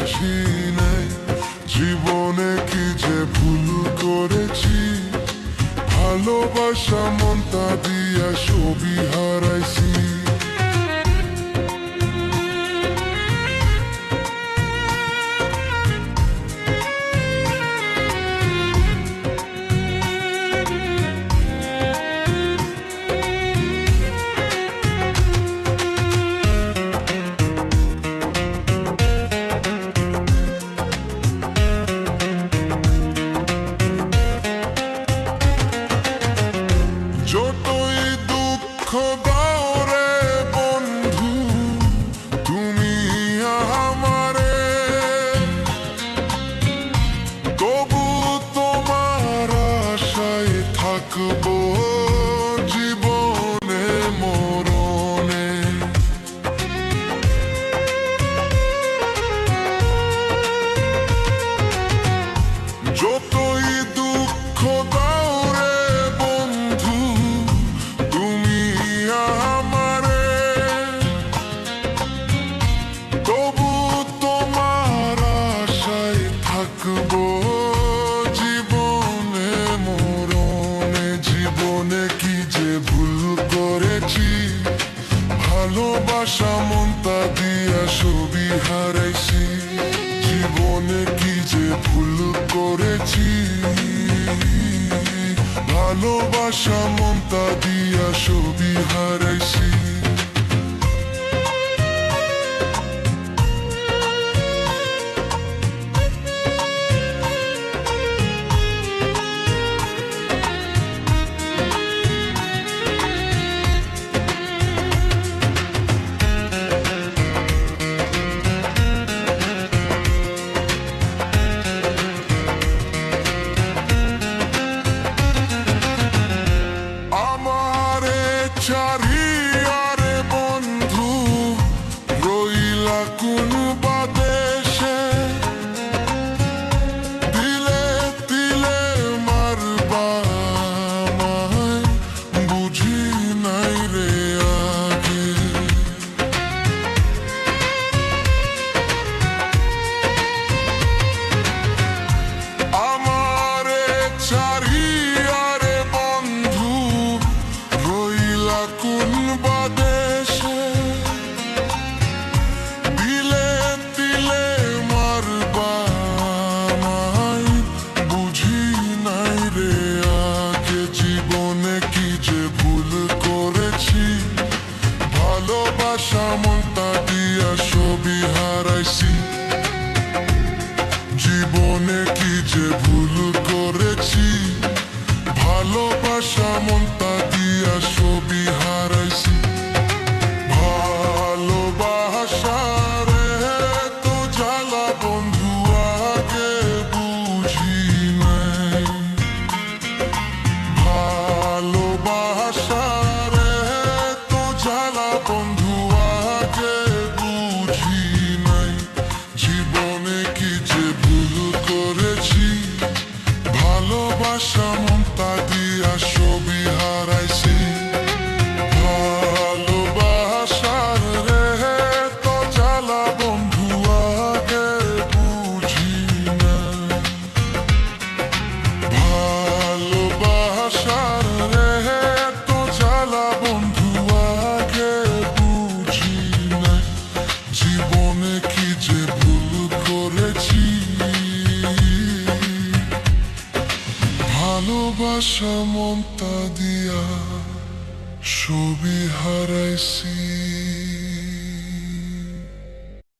বুঝি নাই জীবনে কি যে ভুল করেছি, ভালোবাসা মনটা দিয়া ছবি হারাইছি। যতই দুঃখ দাও রে বন্ধু তুমি আমারে, তবু তোমার আশায় থাকবো জীবনে মরণে। যতই দুঃখ দাও রে বন্ধু তুমি আমারে, তবু তোমার আশায় থাকবো জীবনে মরণে। জীবনে কি যে ভুল করেছি, ভালোবাসা মনটা দিয়া ছবি হারাইছি। জীবনে কি যে ভুল করেছি, ভালোবাসা মনটা দিয়া ছবি হারাইছি। চারিয়ারে বন্ধু রইলা কোন বাদেশে, দিলে দিলে মারবা আমায় বুঝি নাই রে আগে। আমারে চারিয়ারে বন্ধু রইলা কোন বাদেশে, দিলে দিলে মারবা আমায় বুঝি নাই রে আগে। জীবনে কি যে ভুল করেছি, ভালোবাসা মনটা দিয়া ছবি হারাইছি। জীবনে কি যে ভুল করেছি, ভালোবাসা মনটা দিয়া ছবি হারাইছি। ভালোবাসার তো জ্বালা বন্ধু আগে বুঝি নাই, ভালোবাসার তো জ্বালা বন্ধু আগে বুঝি নাই। জীবনে কি যে ভুল করেছি, ভালোবাসা মনটা দিয়া ছবি হারাইছি। ভালোবাসার রে তো জ্বালা বন্ধু আগে বুঝি নাই, ভালোবাসার রে তো জ্বালা বন্ধু আগে বুঝি নাই। জীবনে কি যে ভুল করেছি, ভালোবাসা মনটা দিয়া ছবি হারাইছি।